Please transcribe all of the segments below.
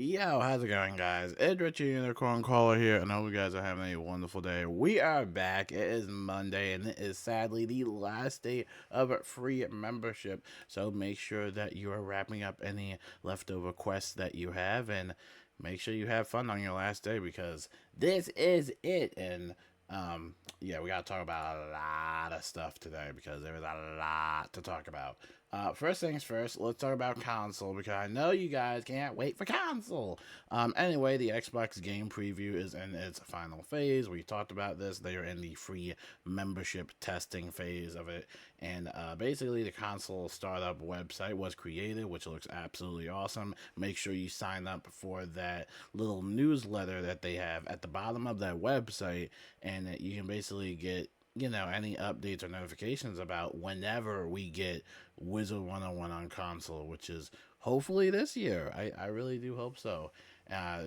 Yo, how's it going, guys? Ed Richie Unicorn Caller here, and I hope you guys are having a wonderful day. We are back. It is Monday, and it is sadly the last day of free membership. So make sure that you are wrapping up any leftover quests that you have, and make sure you have fun on your last day because this is it. And yeah, we gotta talk about a lot of stuff today because there is a lot to talk about. First things first, let's talk about console because I know you guys can't wait for console. Anyway, the Xbox game preview is in its final phase. We talked about this. They are in the free membership testing phase of it, and basically the console startup website was created, which looks absolutely awesome. Make sure you sign up for that little newsletter that they have at the bottom of that website, and you can basically get any updates or notifications about whenever we get Wizard101 on console, which is hopefully this year. I really do hope so.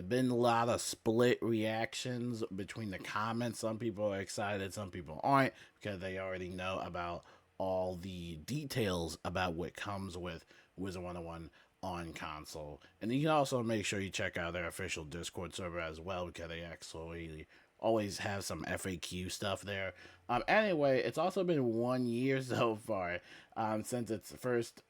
Been a lot of split reactions between the comments. Some people are excited, some people aren't, because they already know about all the details about what comes with Wizard101 on console. And you can also make sure you check out their official Discord server as well, because they actually always have some FAQ stuff there. Anyway, it's also been 1 year so far since its first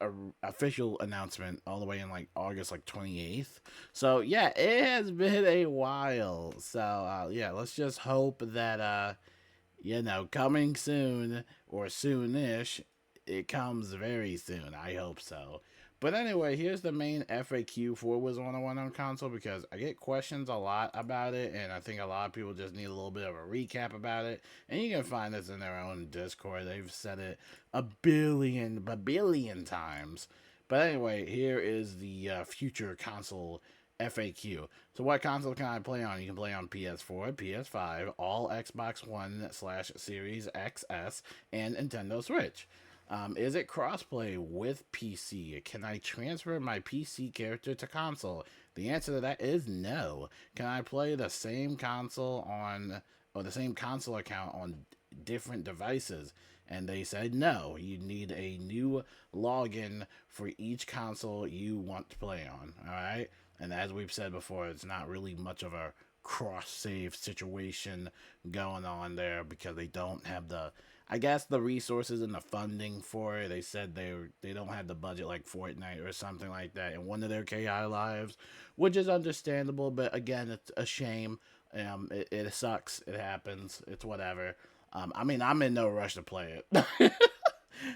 official announcement, all the way in like August, like 28th. So yeah, it has been a while. So yeah, let's just hope that coming soon or soonish, it comes very soon. I hope so. But anyway, here's the main FAQ for Wizard101 on console because I get questions a lot about it, and I think a lot of people just need a little bit of a recap about it. And you can find this in their own Discord. They've said it a billion times. But anyway, here is the future console FAQ. So what console can I play on? You can play on PS4, PS5, all Xbox One/Series XS, and Nintendo Switch. Is it crossplay with PC? Can I transfer my PC character to console? The answer to that is no. Can I play the same console on, or the same console account on different devices? And they said no. You need a new login for each console you want to play on. All right. And as we've said before, it's not really much of a cross save situation going on there because they don't have the resources and the funding for it. They said they don't have the budget like Fortnite or something like that in one of their KI lives, which is understandable. But again, it's a shame. It sucks. It happens. It's whatever. I mean, I'm in no rush to play it.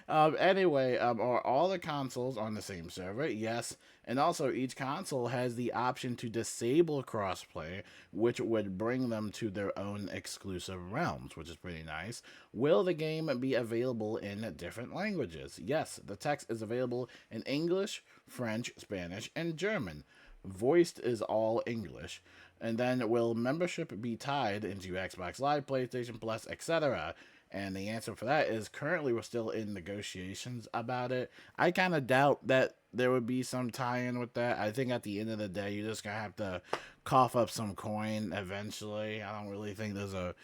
Anyway, are all the consoles on the same server? Yes. And also, each console has the option to disable crossplay, which would bring them to their own exclusive realms, which is pretty nice. Will the game be available in different languages? Yes, the text is available in English, French, Spanish, and German. Voiced is all English. And then, will membership be tied into Xbox Live, PlayStation Plus, etc.? And the answer for that is currently we're still in negotiations about it. I kind of doubt that there would be some tie-in with that. I think at the end of the day, you're just going to have to cough up some coin eventually. I don't really think there's a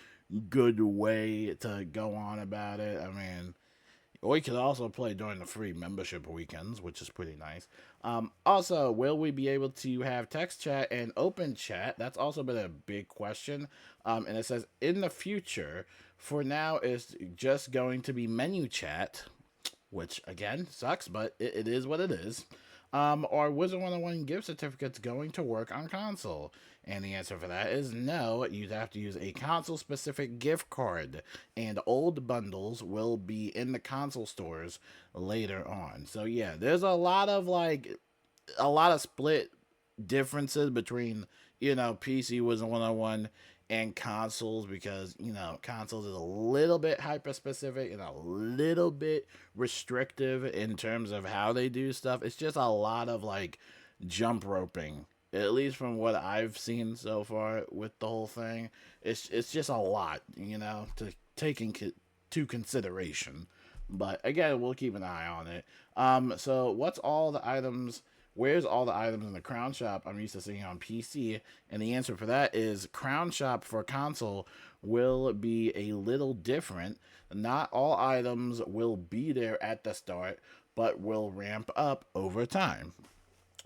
good way to go on about it. I mean, we could also play during the free membership weekends, which is pretty nice. Also, will we be able to have text chat and open chat? That's also been a big question. And it says, in the future, for now, it's just going to be menu chat, which, again, sucks, but it is what it is. Are Wizard101 gift certificates going to work on console? And the answer for that is no. You'd have to use a console-specific gift card, and old bundles will be in the console stores later on. So yeah, there's a lot of split differences between PC Wizard101 and consoles because consoles is a little bit hyper specific and a little bit restrictive in terms of how they do stuff. It's just a lot of like jump roping, at least from what I've seen so far with the whole thing. It's just a lot, to take into consideration. But again, we'll keep an eye on it. So what's all the items? Where's all the items in the Crown Shop I'm used to seeing on PC? And the answer for that is Crown Shop for console will be a little different. Not all items will be there at the start, but will ramp up over time.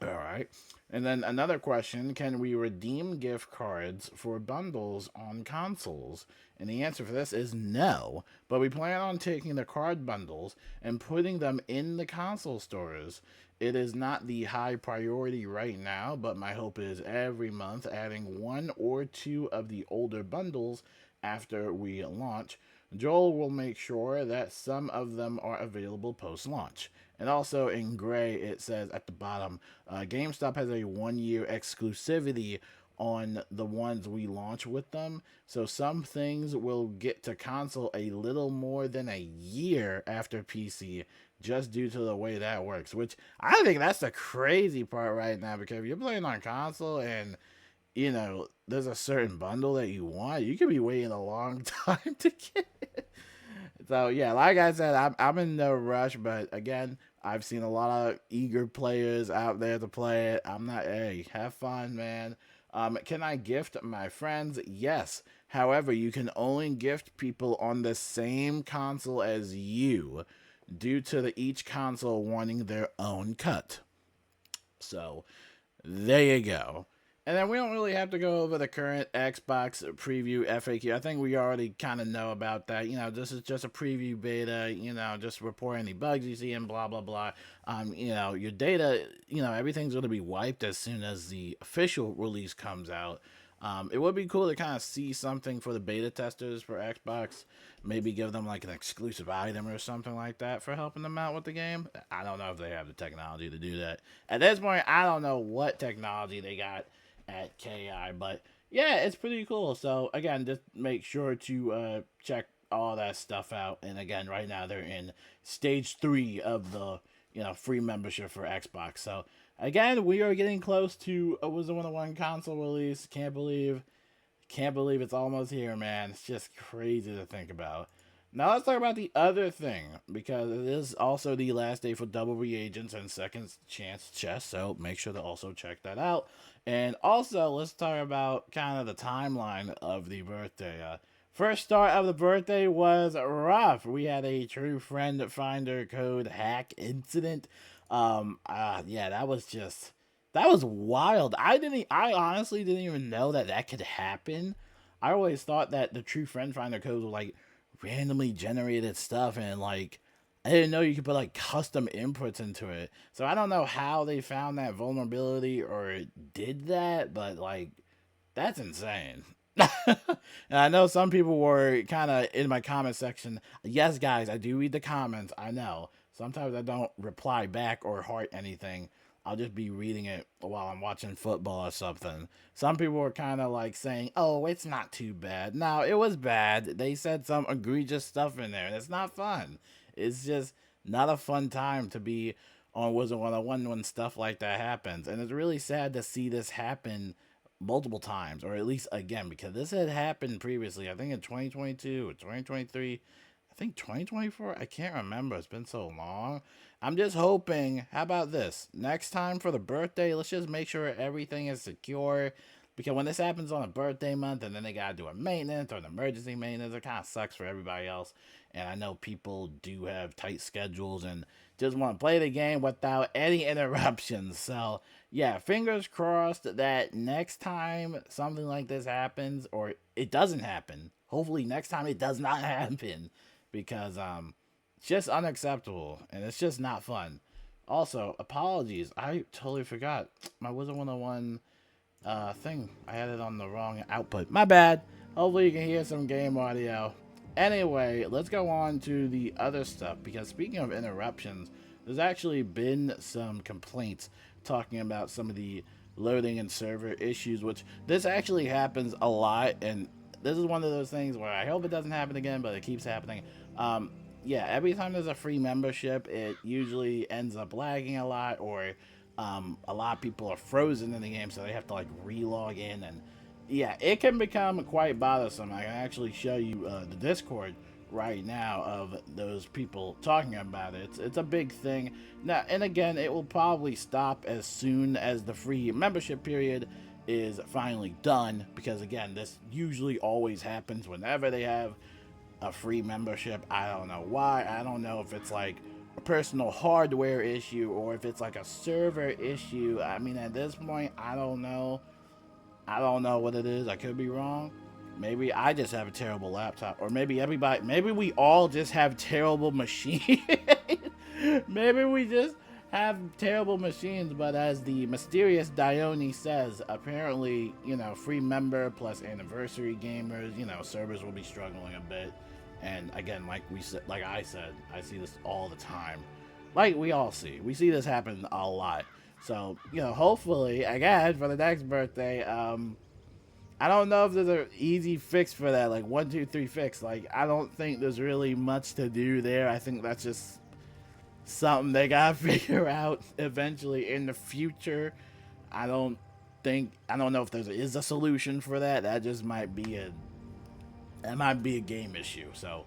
All right. And then another question, can we redeem gift cards for bundles on consoles? And the answer for this is no. But we plan on taking the card bundles and putting them in the console stores. It is not the high priority right now, but my hope is every month adding one or two of the older bundles after we launch. Joel will make sure that some of them are available post launch. And also in gray, it says at the bottom, GameStop has a 1 year exclusivity on the ones we launch with them. So some things will get to console a little more than a year after PC just due to the way that works, which I think that's the crazy part right now, because if you're playing on console and there's a certain bundle that you want, you could be waiting a long time to get it. So yeah, like I said, I'm in no rush, but again, I've seen a lot of eager players out there to play it. I'm not. Hey, have fun, man. Can I gift my friends? Yes. However, you can only gift people on the same console as you, due to each console wanting their own cut. So there you go. And then we don't really have to go over the current Xbox preview FAQ. I think we already kind of know about that. This is just a preview beta, just report any bugs you see and blah, blah, blah. Your data, everything's going to be wiped as soon as the official release comes out. It would be cool to kind of see something for the beta testers for Xbox. Maybe give them like an exclusive item or something like that for helping them out with the game. I don't know if they have the technology to do that. At this point, I don't know what technology they got at KI, but yeah, it's pretty cool. So again, just make sure to check all that stuff out. And again, right now they're in stage 3 of the free membership for Xbox. So again, we are getting close to a Wizard101 console release. Can't believe it's almost here, man. It's just crazy to think about. Now let's talk about the other thing, because it is also the last day for double reagents and second chance chests, so make sure to also check that out. And also, let's talk about kind of the timeline of the birthday. First start of the birthday was rough. We had a true friend finder code hack incident. Yeah, that was wild. I honestly didn't even know that could happen. I always thought that the true friend finder codes were like randomly generated stuff, and like I didn't know you could put like custom inputs into it. So I don't know how they found that vulnerability or did that, but like that's insane. And I know some people were kind of in my comment section. Yes, guys, I do read the comments. I know. Sometimes I don't reply back or heart anything. I'll just be reading it while I'm watching football or something. Some people were kind of like saying, oh, it's not too bad. No, it was bad. They said some egregious stuff in there, and it's not fun. It's just not a fun time to be on Wizard101 when stuff like that happens. And it's really sad to see this happen multiple times, or at least again, because this had happened previously. I think in 2022 or 2023. I think 2024. I can't remember. It's been so long. I'm just hoping. How about this? Next time for the birthday, let's just make sure everything is secure. Because when this happens on a birthday month and then they got to do a maintenance or an emergency maintenance, it kind of sucks for everybody else. And I know people do have tight schedules and just want to play the game without any interruptions. So, yeah, fingers crossed that next time something like this happens, or it doesn't happen. Hopefully next time it does not happen, because it's just unacceptable and it's just not fun. Also, apologies. I totally forgot my Wizard101 thing. I had it on the wrong output. My bad. Hopefully you can hear some game audio. Anyway, let's go on to the other stuff, because speaking of interruptions, there's actually been some complaints talking about some of the loading and server issues, which this actually happens a lot, and this is one of those things where I hope it doesn't happen again, but it keeps happening. Yeah, every time there's a free membership, it usually ends up lagging a lot, or a lot of people are frozen in the game, so they have to like re-log in, and yeah, it can become quite bothersome. I can actually show you the Discord right now of those people talking about it. It's a big thing. Now, and again, it will probably stop as soon as the free membership period is finally done, because again, this usually always happens whenever they have a free membership. I don't know why. I don't know if it's like personal hardware issue or if it's like a server issue. I mean, at this point, I don't know. I don't know what it is. I could be wrong. Maybe I just have a terrible laptop, or maybe everybody, maybe we all just have terrible machines. Maybe we just have terrible machines, but as the mysterious Dione says, apparently, you know, free member plus anniversary gamers, you know, servers will be struggling a bit. And again, like we said, like I said, I see this all the time. Like we all see. We see this happen a lot. So, you know, hopefully, again, for the next birthday, I don't know if there's an easy fix for that, like 1, 2, 3 fix. Like, I don't think there's really much to do there. I think that's just something they gotta figure out eventually in the future. I don't know if there is a solution for that. That just might be a game issue. So,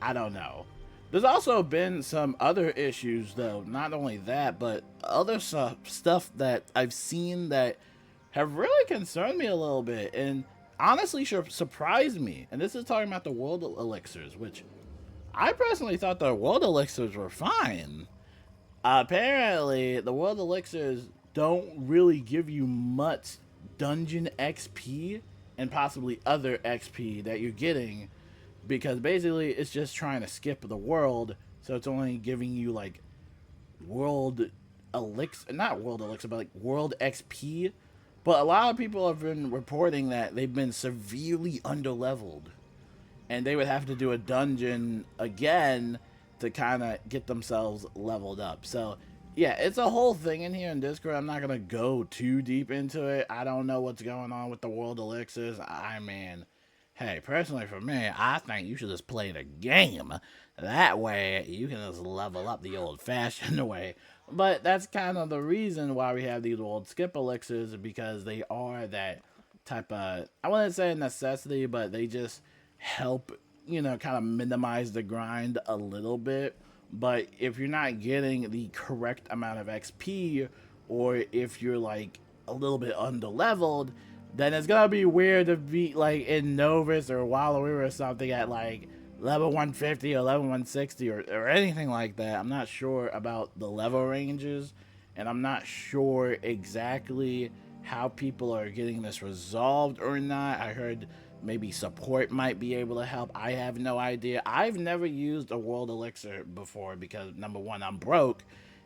I don't know. There's also been some other issues, though. Not only that, but other stuff that I've seen that have really concerned me a little bit and honestly surprised me. And this is talking about the world elixirs, which I personally thought the world elixirs were fine. Apparently, the world elixirs don't really give you much dungeon XP and possibly other XP that you're getting, because basically it's just trying to skip the world, so it's only giving you like world elixir, not world elixir, but like world XP. But a lot of people have been reporting that they've been severely underleveled, and they would have to do a dungeon again to kind of get themselves leveled up. So yeah, it's a whole thing in here in Discord. I'm not gonna go too deep into it. I don't know what's going on with the world elixirs. I mean, hey, personally for me, I think you should just play the game. That way, you can just level up the old-fashioned way. But that's kind of the reason why we have these world skip elixirs, because they are that type of, I wouldn't say a necessity, but they just help, you know, kind of minimize the grind a little bit. But if you're not getting the correct amount of XP, or if you're like a little bit underleveled, then it's gonna be weird to be like in Novus or Wallowir or something at like level 150 or level 160 or anything like that. I'm not sure about the level ranges, and I'm not sure exactly how people are getting this resolved or not. I heard maybe support might be able to help. I have no idea. I've never used a world elixir before because, number one, I'm broke,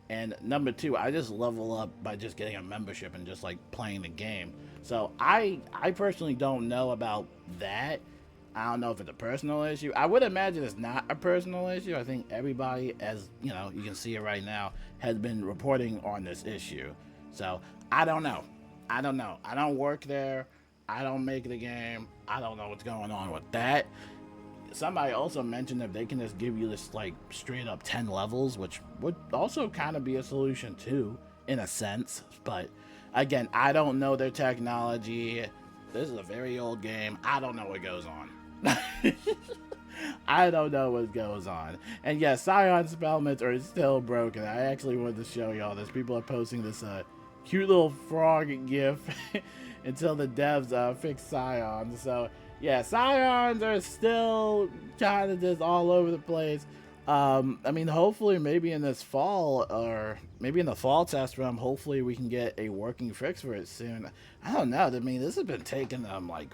and number two, I just level up by just getting a membership and just like playing the game. So I personally don't know about that. I don't know if it's a personal issue. I would imagine it's not a personal issue. I think everybody, as you know, you can see it right now, has been reporting on this issue. So I don't know. I don't work there. I don't make the game. I don't know what's going on with that. Somebody also mentioned that they can just give you this like straight up 10 levels, which would also kind of be a solution too, in a sense. But again, I don't know their technology. This is a very old game. I don't know what goes on. I don't know what goes on. And yes, Scion Spellments are still broken. I actually wanted to show y'all this. People are posting this cute little frog gif until the devs fix Scions. So yeah, Scions are still kind of just all over the place. I mean, hopefully maybe in this fall, or maybe in the fall test run, hopefully we can get a working fix for it soon. I don't know. I mean, this has been taking them like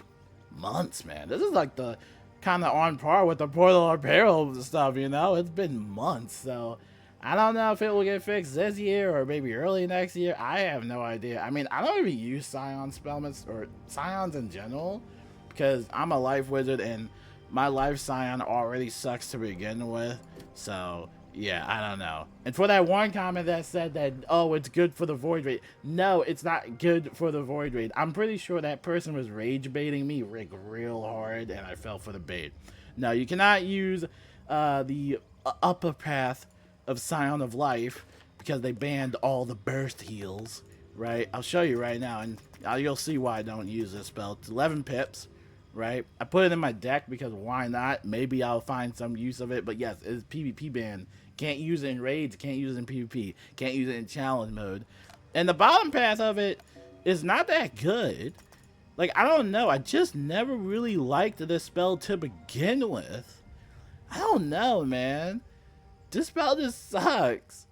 months, man. This is like the kind of on par with the Portal Apparel stuff, you know? It's been months, so I don't know if it will get fixed this year or maybe early next year. I have no idea. I mean, I don't even use Scion Spellments or Scions in general because I'm a life wizard and my life Scion already sucks to begin with. So yeah, I don't know. And for that one comment that said that, oh, it's good for the void raid. No, it's not good for the void raid. I'm pretty sure that person was rage baiting me like real hard and I fell for the bait. No, you cannot use the upper path of Scion of Life because they banned all the burst heals, right? I'll show you right now, and you'll see why I don't use this spell. It's 11 pips, right? I put it in my deck because why not? Maybe I'll find some use of it, but yes, it's PvP ban. Can't use it in raids, can't use it in PvP, can't use it in challenge mode. And the bottom path of it is not that good. Like, I don't know, I just never really liked this spell to begin with. I don't know, man. This spell just sucks.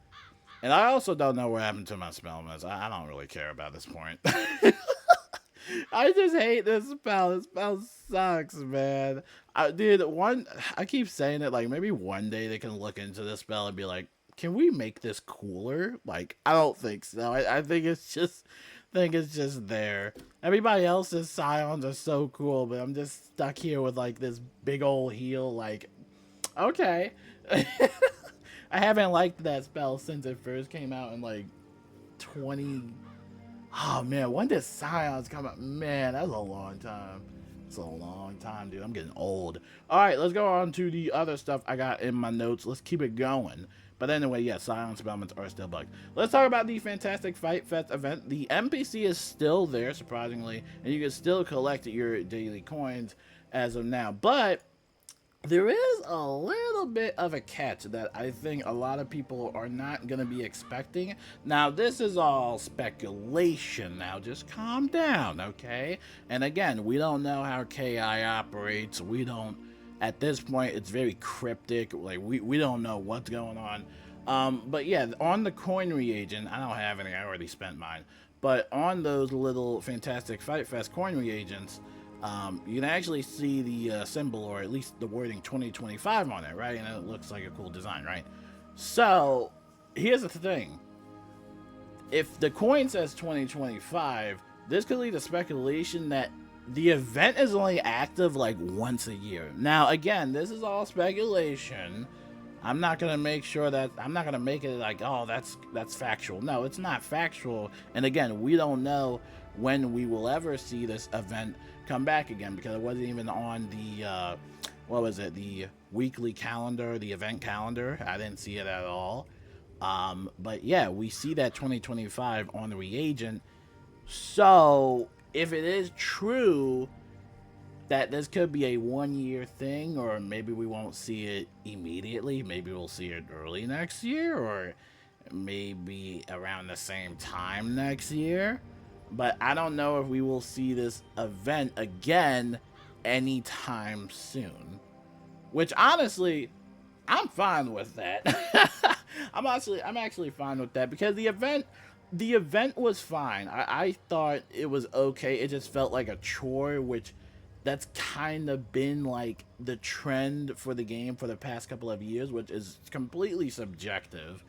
And I also don't know what happened to my Spellments. I don't really care about this point. I just hate this spell. This spell sucks, man. I keep saying it, like, maybe one day they can look into this spell and be like, can we make this cooler? Like, I don't think so. I think it's just there. Everybody else's Scions are so cool, but I'm just stuck here with like this big old heal. Like, okay. I haven't liked that spell since it first came out in like 20. Oh man, when did Scions come out? Man, that's a long time. It's a long time, dude. I'm getting old. All right, let's go on to the other stuff I got in my notes. Let's keep it going. But anyway, yeah, Scion Spellments are still bugged. Let's talk about the Fantastic Fight Fest event. The NPC is still there, surprisingly, and you can still collect your daily coins as of now. But there is a little bit of a catch that I think a lot of people are not going to be expecting. Now, this is all speculation. Now, just calm down, okay? And again, we don't know how KI operates. We don't... At this point, it's very cryptic. Like, we don't know what's going on. But yeah, on the coin reagent, I don't have any. I already spent mine. But on those little Fantastic Fight Fest coin reagents, you can actually see the symbol, or at least the wording 2025 on it, right? And it looks like a cool design, right? So, here's the thing. If the coin says 2025, this could lead to speculation that the event is only active like once a year. Now, again, this is all speculation. I'm not gonna make it like, oh, that's factual. No, it's not factual. And again, we don't know when we will ever see this event come back again, because it wasn't even on the what was it, the weekly calendar, the event calendar. I didn't see it at all. But yeah, we see that 2025 on the reagent. So if it is true that this could be a 1 year thing, or maybe we won't see it immediately, maybe we'll see it early next year, or maybe around the same time next year, but I don't know if we will see this event again anytime soon, which honestly, I'm fine with that. I'm actually fine with that, because the event was fine. I thought it was okay. It just felt like a chore, which that's kind of been like the trend for the game for the past couple of years, which is completely subjective.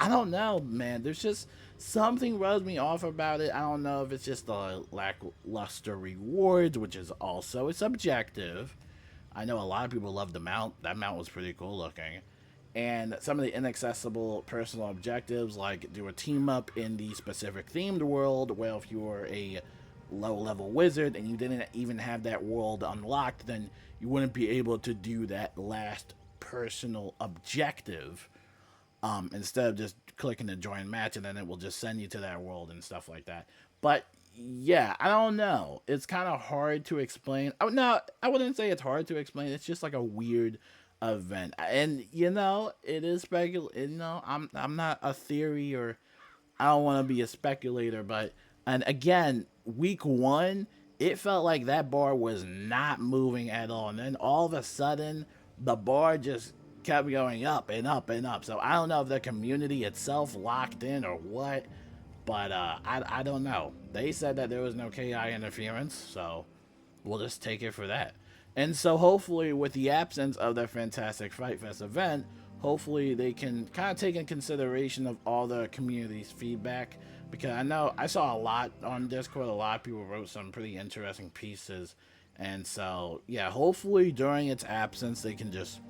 I don't know, man. There's just something rubs me off about it. I don't know if it's just the lackluster rewards, which is also subjective. I know a lot of people love the mount. That mount was pretty cool looking. And some of the inaccessible personal objectives, like do a team up in the specific themed world. Well, if you were a low-level wizard and you didn't even have that world unlocked, then you wouldn't be able to do that last personal objective. Instead of just clicking to join match, and then it will just send you to that world and stuff like that. But yeah, I don't know. It's kind of hard to explain. Oh, no, I wouldn't say it's hard to explain. It's just like a weird event, and you know, it is speculative. You know, I'm not a theory, or I don't want to be a speculator, but and again, week one, it felt like that bar was not moving at all, and then all of a sudden, the bar just kept going up and up and up. So I don't know if the community itself locked in or what, but I don't know. They said that there was no KI interference, so we'll just take it for that. And so hopefully, with the absence of the Fantastic Fight Fest event, hopefully they can kind of take in consideration of all the community's feedback, because I know I saw a lot on Discord. A lot of people wrote some pretty interesting pieces, and so yeah, hopefully during its absence they can just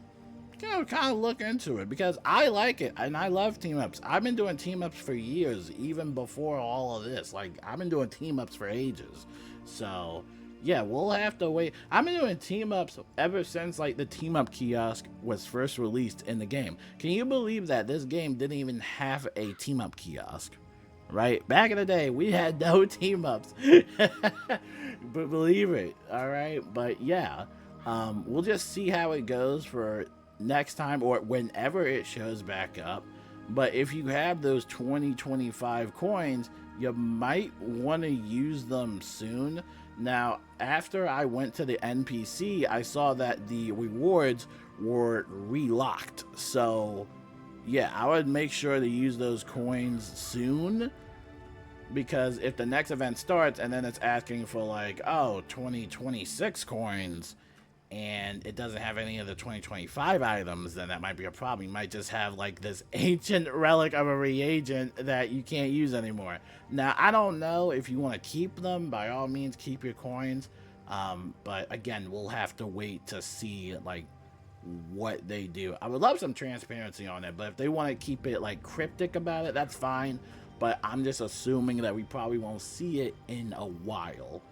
kind of look into it, because I like it and I love team ups. I've been doing team ups for years, even before all of this. Like, I've been doing team ups for ages. So yeah, we'll have to wait. I've been doing team ups ever since like the team up kiosk was first released in the game. Can you believe that this game didn't even have a team up kiosk? Right? Back in the day, we had no team ups. But believe it, all right? But yeah, we'll just see how it goes for next time, or whenever it shows back up. But if you have those 2025 coins, you might want to use them soon. Now, after I went to the NPC, I saw that the rewards were relocked. So yeah, I would make sure to use those coins soon, because if the next event starts and then it's asking for like, oh, 2026 coins and it doesn't have any of the 2025 items, then that might be a problem. You might just have like this ancient relic of a reagent that you can't use anymore. Now, I don't know if you want to keep them. By all means, keep your coins. But again, we'll have to wait to see like what they do. I would love some transparency on it, but if they want to keep it like cryptic about it, that's fine. But I'm just assuming that we probably won't see it in a while.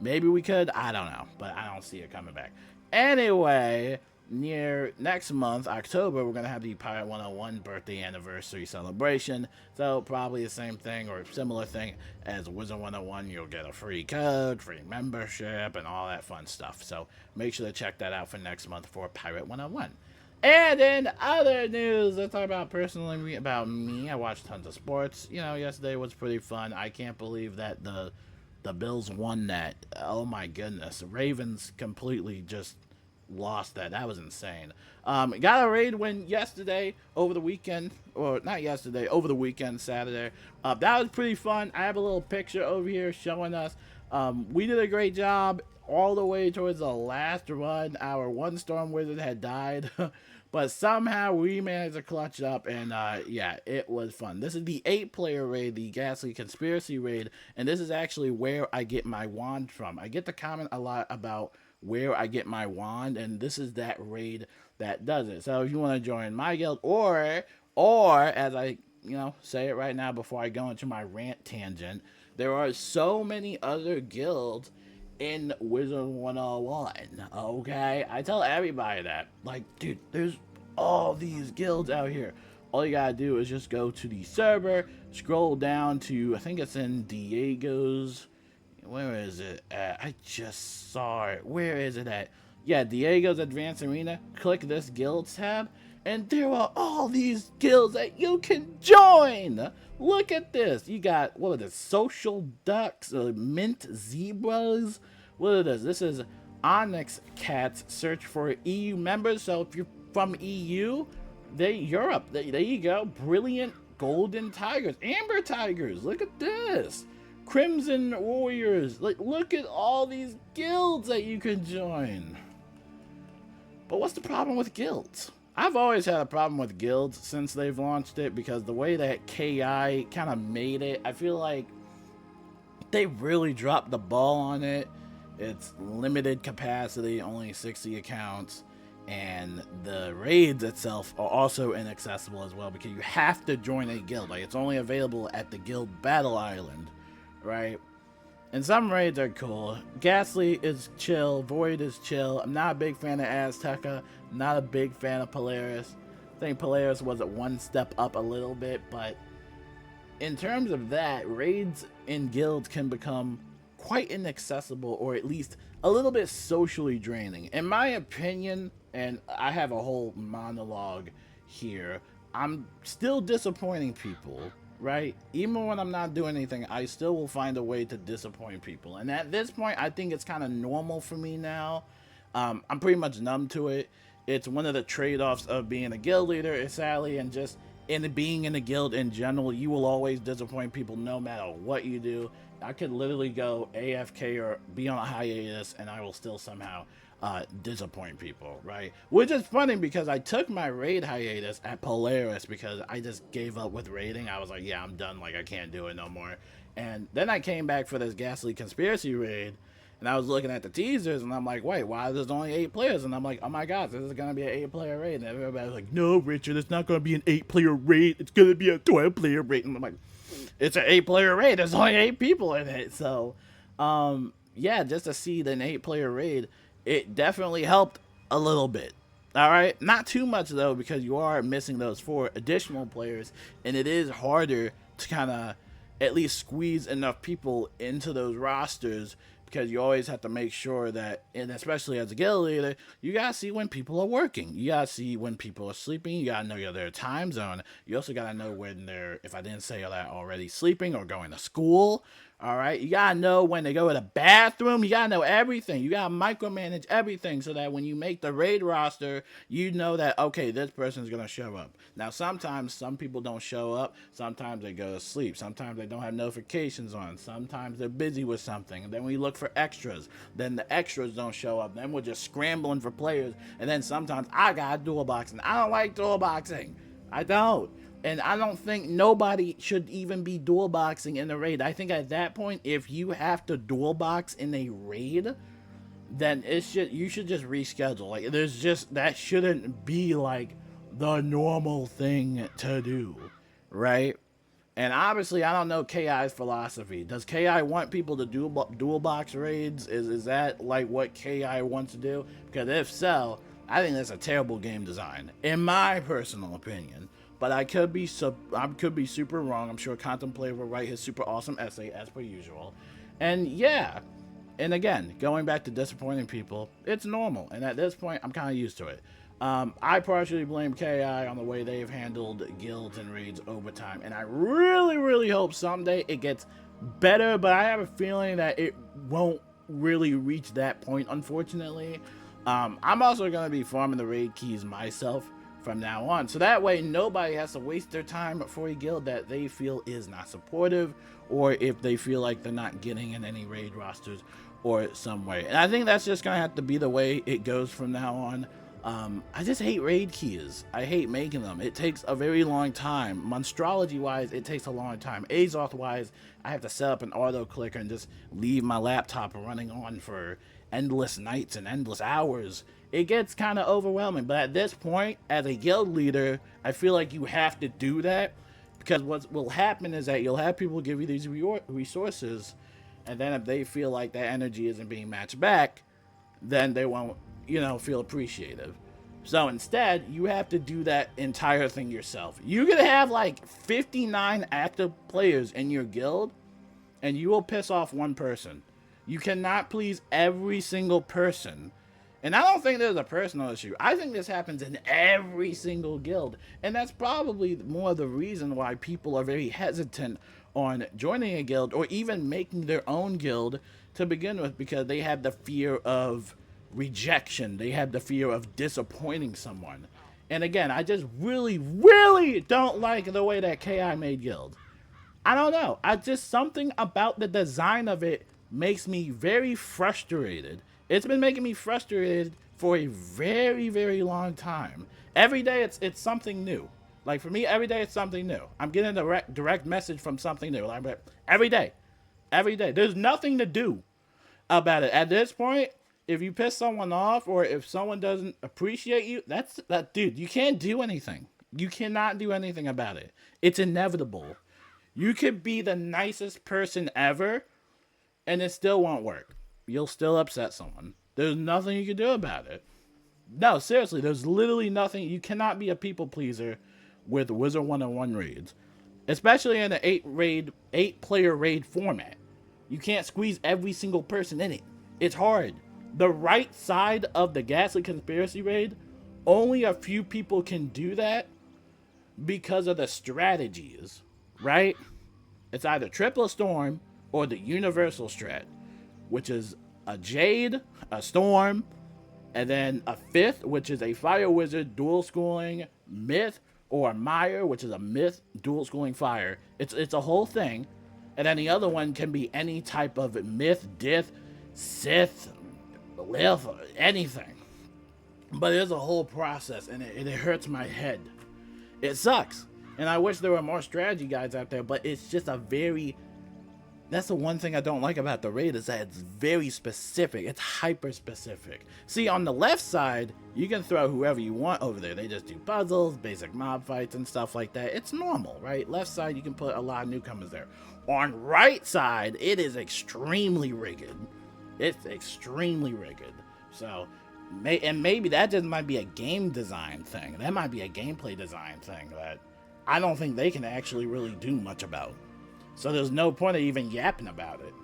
Maybe we could, I don't know, but I don't see it coming back. Anyway, near next month, October, we're going to have the Pirate 101 birthday anniversary celebration. So probably the same thing or similar thing as Wizard 101. You'll get a free code, free membership, and all that fun stuff. So make sure to check that out for next month for Pirate 101. And in other news, let's talk about personally about me. I watched tons of sports. You know, yesterday was pretty fun. I can't believe that the Bills won that. Oh my goodness. The Ravens completely just lost that. That was insane. Got a raid win yesterday over the weekend, or not yesterday, over the weekend, Saturday. That was pretty fun. I have a little picture over here showing us. We did a great job all the way towards the last run. Our one storm wizard had died. But somehow we managed to clutch up, and yeah, it was fun. This is the 8-player raid, the Ghastly Conspiracy raid, and this is actually where I get my wand from. I get to comment a lot about where I get my wand, and this is that raid that does it. So if you want to join my guild, or as I say it right now before I go into my rant tangent, there are so many other guilds in Wizard101, okay? I tell everybody that. Like, dude, there's all these guilds out here. All you gotta do is just go to the server, scroll down to, I think it's in Diego's. Where is it at? I just saw it. Where is it at? Yeah, Diego's Advanced Arena. Click this guild tab, and there are all these guilds that you can join. Look at this. You got, what are this? Social Ducks, Mint Zebras. What are this? This is Onyx Cats search for EU members. So if you're from EU, Europe. There you go. Brilliant Golden Tigers. Amber Tigers. Look at this. Crimson Warriors. Like, look at all these guilds that you can join. But what's the problem with guilds? I've always had a problem with guilds since they've launched it, because the way that KI kind of made it, I feel like they really dropped the ball on it. It's limited capacity, only 60 accounts, and the raids itself are also inaccessible as well, because you have to join a guild. Like, it's only available at the guild battle island, right? And some raids are cool. Ghastly is chill. Void is chill. I'm not a big fan of Azteca. Not a big fan of Polaris. I think Polaris was at one step up a little bit, but in terms of that, raids in guilds can become quite inaccessible, or at least a little bit socially draining. In my opinion, and I have a whole monologue here, I'm still disappointing people, right? Even when I'm not doing anything, I still will find a way to disappoint people. And at this point, I think it's kind of normal for me now. I'm pretty much numb to it. It's one of the trade-offs of being a guild leader, sadly, and just being in a guild in general. You will always disappoint people no matter what you do. I could literally go AFK or be on a hiatus, and I will still somehow disappoint people, right? Which is funny, because I took my raid hiatus at Polaris because I just gave up with raiding. I was like, yeah, I'm done. Like, I can't do it no more. And then I came back for this Ghastly Conspiracy raid, and I was looking at the teasers, and I'm like, wait, why there's only 8 players? And I'm like, oh my gosh, this is going to be an 8-player raid. And everybody's like, no, Richard, it's not going to be an 8-player raid. It's going to be a 12-player raid. And I'm like, it's an 8-player raid. There's only 8 people in it. So, yeah, just to see an 8-player raid, it definitely helped a little bit. All right, not too much though, because you are missing those 4 additional players, and it is harder to kind of at least squeeze enough people into those rosters, because you always have to make sure that, and especially as a guild leader, you gotta see when people are working. You gotta see when people are sleeping. You gotta know their time zone. You also gotta know when they're, if I didn't say that already, sleeping or going to school, All right, you gotta know when to go to the bathroom. You gotta know everything. You gotta micromanage everything so that when you make the raid roster, you know that okay, this person's gonna show up. Now, sometimes some people don't show up. Sometimes they go to sleep. Sometimes they don't have notifications on. Sometimes they're busy with something. And then we look for extras. Then the extras don't show up. Then we're just scrambling for players. And then sometimes I got dual boxing. I don't like dual boxing. I don't. And I don't think nobody should even be dual boxing in a raid. I think at that point, if you have to dual box in a raid, then you should just reschedule. Like that shouldn't be like the normal thing to do, right? And obviously, I don't know KI's philosophy. Does KI want people to dual box raids? Is that like what KI wants to do? Because if so, I think that's a terrible game design, in my personal opinion. But I could be super wrong. I'm sure Contemplate will write his super awesome essay as per usual. And yeah, and again, going back to disappointing people, it's normal. And at this point, I'm kind of used to it. I partially blame KI on the way they've handled guilds and raids over time. And I really, really hope someday it gets better. But I have a feeling that it won't really reach that point, unfortunately. I'm also going to be farming the raid keys myself from now on, so that way nobody has to waste their time for a guild that they feel is not supportive, or if they feel like they're not getting in any raid rosters or some way. And I think that's just gonna have to be the way it goes from now on. I just hate raid keys. I hate making them. It takes a very long time. Monstrology wise, it takes a long time. Azoth wise, I have to set up an auto clicker and just leave my laptop running on for endless nights and endless hours. It gets kind of overwhelming. But at this point, as a guild leader, I feel like you have to do that, because what will happen is that you'll have people give you these resources, and then if they feel like that energy isn't being matched back, then they won't, feel appreciative. So instead, you have to do that entire thing yourself. You're gonna have like 59 active players in your guild, and you will piss off one person. You cannot please every single person. And I don't think there's a personal issue. I think this happens in every single guild. And that's probably more the reason why people are very hesitant on joining a guild or even making their own guild to begin with, because they have the fear of rejection. They have the fear of disappointing someone. And again, I just really, really don't like the way that KI made guild. I don't know. Something about the design of it makes me very frustrated. It's been making me frustrated for a very, very long time. Every day it's something new. Like for me, every day it's something new. I'm getting a direct message from something new. Like every day. There's nothing to do about it. At this point, if you piss someone off or if someone doesn't appreciate you, dude, you can't do anything. You cannot do anything about it. It's inevitable. You could be the nicest person ever, and it still won't work. You'll still upset someone. There's nothing you can do about it. No, seriously, there's literally nothing. You cannot be a people pleaser with Wizard101 raids, especially in an 8-player raid format. You can't squeeze every single person in it. It's hard. The right side of the Ghastly Conspiracy raid, only a few people can do that because of the strategies, right? It's either Triple Storm or the Universal Strat, which is a Jade, a Storm, and then a 5th, which is a Fire Wizard dual schooling Myth, or a Mire, which is a Myth dual schooling Fire. It's a whole thing. And then the other one can be any type of Myth, Dith, Sith, Lith, anything. But there's a whole process, and it hurts my head. It sucks. And I wish there were more strategy guides out there, but it's just that's the one thing I don't like about the raid, is that it's very specific. It's hyper specific. See, on the left side, you can throw whoever you want over there. They just do puzzles, basic mob fights, and stuff like that. It's normal, right? Left side, you can put a lot of newcomers there. On right side, it is extremely rigged. It's extremely rigged. So, maybe that just might be a game design thing. That might be a gameplay design thing that I don't think they can actually really do much about. So there's no point of even yapping about it.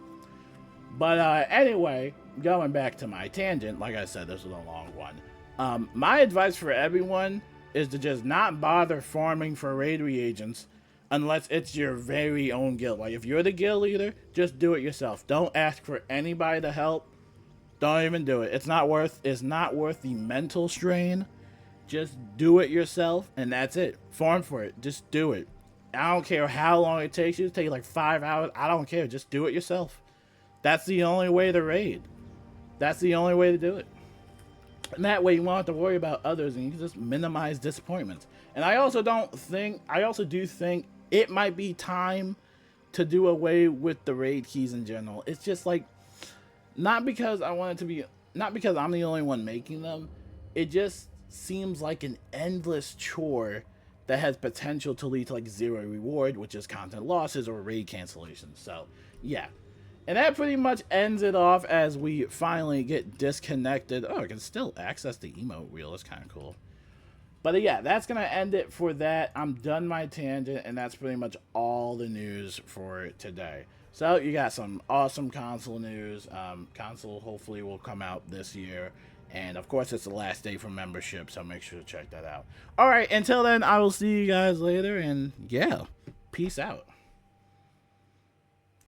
But anyway, going back to my tangent, like I said, this is a long one. My advice for everyone is to just not bother farming for raid reagents unless it's your very own guild. Like, if you're the guild leader, just do it yourself. Don't ask for anybody to help. Don't even do it. It's not worth the mental strain. Just do it yourself, and that's it. Farm for it. Just do it. I don't care how long it takes you. It takes like 5 hours. I don't care. Just do it yourself. That's the only way to raid. That's the only way to do it. And that way you won't have to worry about others, and you can just minimize disappointments. And I also do think it might be time to do away with the raid keys in general. It's just like, not because I'm the only one making them. It just seems like an endless chore that has potential to lead to like 0 reward, which is content losses or raid cancellations. So yeah. And that pretty much ends it off as we finally get disconnected. Oh, I can still access the emote wheel. That's kind of cool. But yeah, that's going to end it for that. I'm done my tangent, and that's pretty much all the news for today. So you got some awesome console news. Console hopefully will come out this year. And of course, it's the last day for membership, so make sure to check that out. All right, until then, I will see you guys later. And yeah, peace out.